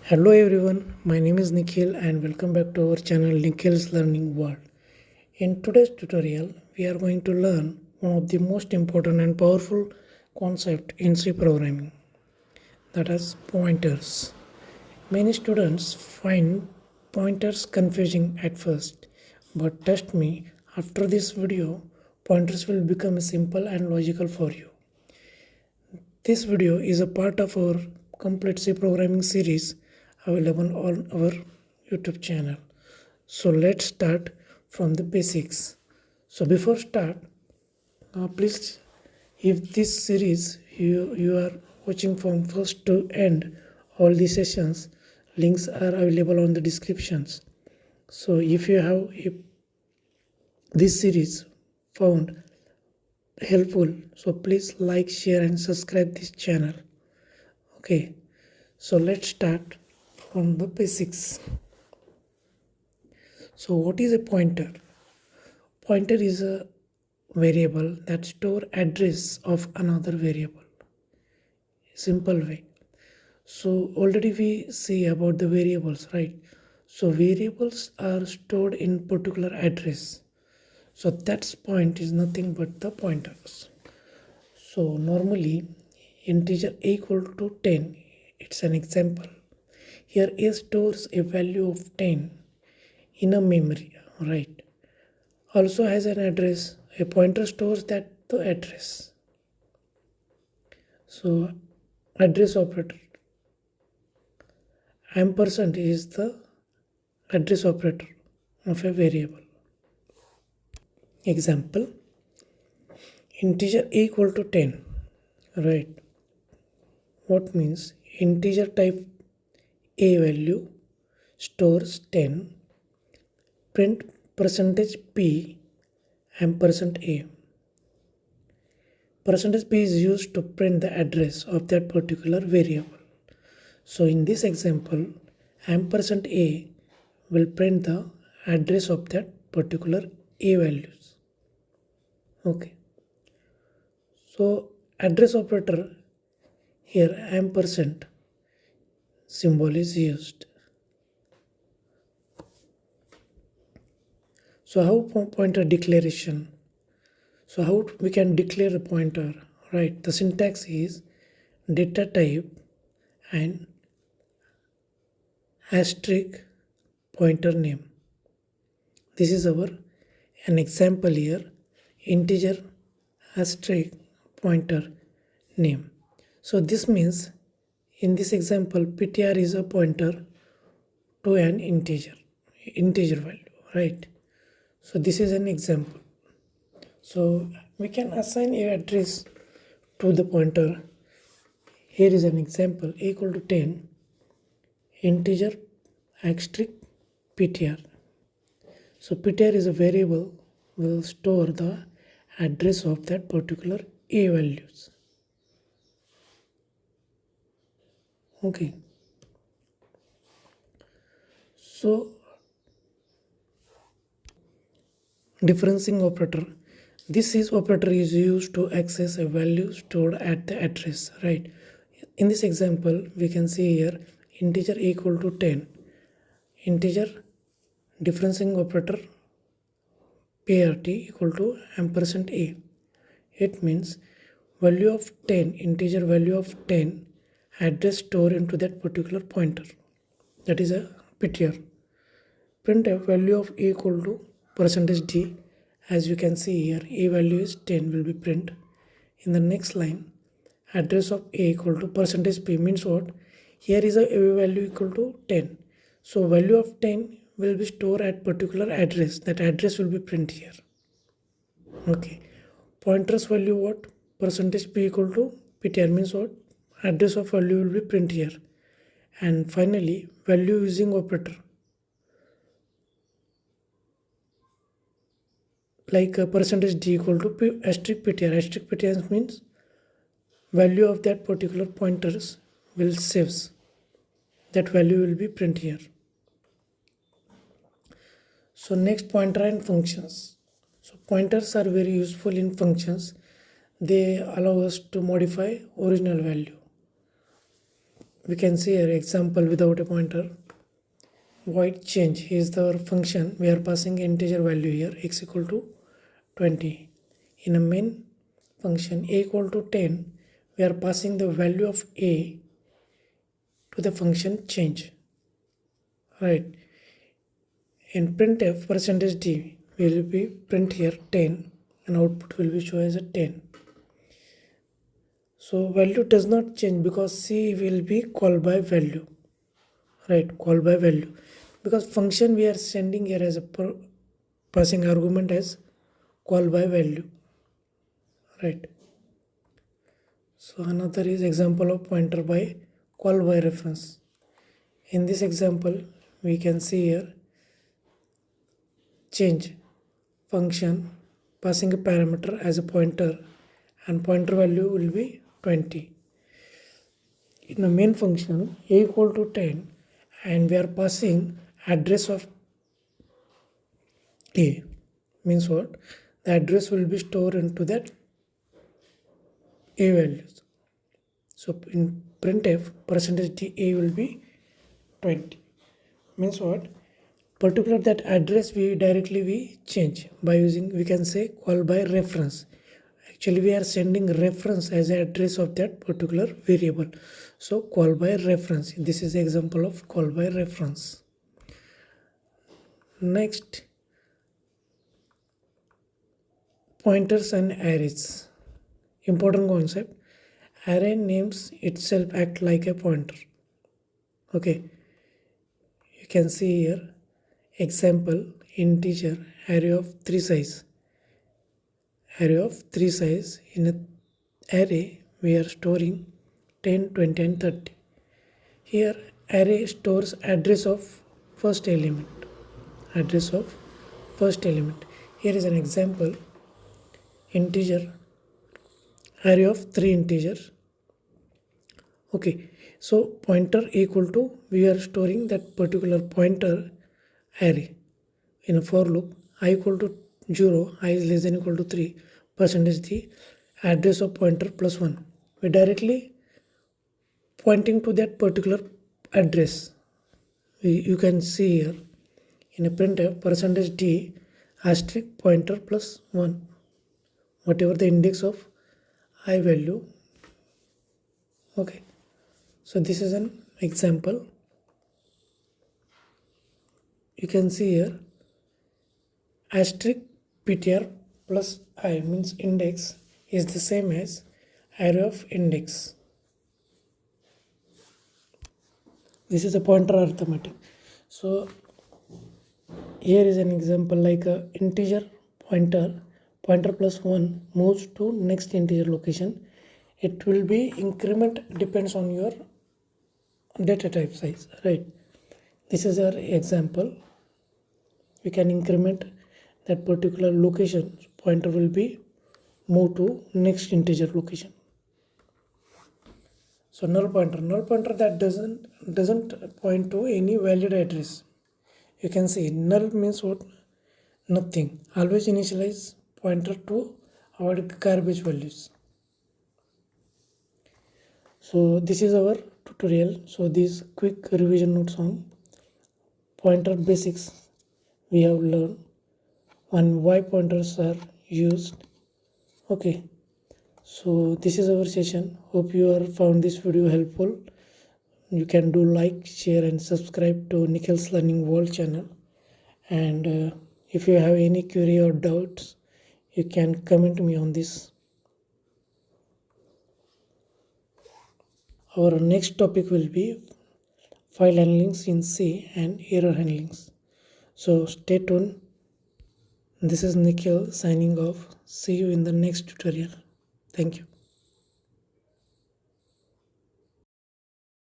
Hello everyone, my name is Nikhil and welcome back to our channel Nikhil's Learning World. In today's tutorial, we are going to learn one of the most important and powerful concept in C programming, that is pointers. Many students find pointers confusing at first, but trust me, after this video, pointers will become simple and logical for you. This video is a part of our complete C programming series available on our YouTube channel. So let's start from the basics. So before start, please, if this series you are watching from first to end, all the sessions links are available on the descriptions. So if this series found helpful, so please like, share and subscribe this channel. Okay, so let's start from the basics. So what is a pointer? Pointer is a variable that store address of another variable. Simple way. So already we see about the variables, right? So variables are stored in particular address. So that point is nothing but the pointers. So normally integer equal to 10, it's an example. Here A stores a value of 10 in a memory, right? Also has an address. A pointer stores the address. So address operator. Ampersand is the address operator of a variable. Example, integer equal to 10, right? What means integer type A value stores 10, print percentage P ampersand A. Percentage P is used to print the address of that particular variable. So in this example, ampersand A will print the address of that particular A values. Okay. So address operator, here ampersand symbol is used. So how pointer declaration? So how we can declare a pointer, right? The syntax is data type and asterisk pointer name. This is an example here, integer asterisk pointer name. So this means in this example ptr is a pointer to an integer value, right? So this is an example. So we can assign a address to the pointer. Here is an example, equal to 10 integer asterisk ptr. So ptr is a variable will store the address of that particular A values. Okay. So differencing operator. This operator is used to access a value stored at the address, right? In this example, we can see here integer equal to 10. Integer differencing operator PRT equal to ampersand A. It means value of 10, integer value of 10 address stored into that particular pointer. That is a ptr. Print a value of A equal to percentage D. As you can see here, A value is 10 will be print. In the next line, address of A equal to percentage P means what? Here is a value equal to 10. So value of 10 will be stored at particular address. That address will be print here. Okay. Pointers value what? Percentage P equal to ptr means what? Address of value will be print here. And finally, value using operator. Like a percentage D equal to asterisk ptr. Asterisk ptr means value of that particular pointers will saves. That value will be print here. So next, pointer and functions. So pointers are very useful in functions. They allow us to modify original value. we can see an example without a pointer. Void change is the function. We are passing integer value here, x equal to 20. In a main function a equal to 10, we are passing the value of a to the function change, right? In printf percentage %d will be print here 10 and output will be shown as a 10. So value does not change because c will be called by value, right? Call by value, because function we are sending here as a passing argument as call by value, right? So another is example of pointer by call by reference. In this example we can see here change function passing a parameter as a pointer and pointer value will be 20. In the main function a equal to 10 and we are passing address of a, means what? The address will be stored into that a values. So in printf percentage %d a will be 20, means what? Particular that address we change by using, we can say, call by reference. Actually we are sending reference as an address of that particular variable, so call by reference. This is the example of call by reference. Next, pointers and arrays. Important concept. Array names itself act like a pointer. Okay, you can see here example integer array of 3 size. Array of 3 size. In an array we are storing 10, 20 and 30. Here array stores address of first element. Address of first element. Here is an example integer array of 3 integers. Okay, so pointer equal to, we are storing that particular pointer array in a for loop. I equal to 0, I is less than equal to 3, percentage the address of pointer plus 1. We directly pointing to that particular address. You can see here in a printf percentage %d asterisk pointer plus 1, whatever the index of I value. Okay, so this is an example. You can see here asterisk ptr plus I means index is the same as array of index. This is a pointer arithmetic. So here is an example like a integer pointer plus 1 moves to next integer location. It will be increment depends on your data type size, right? This is our example. We can increment that particular location. Pointer will be moved to next integer location. So null pointer that doesn't point to any valid address. You can see null means what? Nothing. Always initialize pointer to avoid garbage values. So this is our tutorial. So this quick revision notes on pointer basics we have learned and why pointers are used. Okay, so this is our session. Hope you are found this video helpful. You can do like, share and subscribe to Nikhil's Learning World channel. And if you have any query or doubts, you can comment me on this. Our next topic will be file handlings in C and error handlings. So stay tuned. This is Nikhil signing off. See you in the next tutorial. Thank you.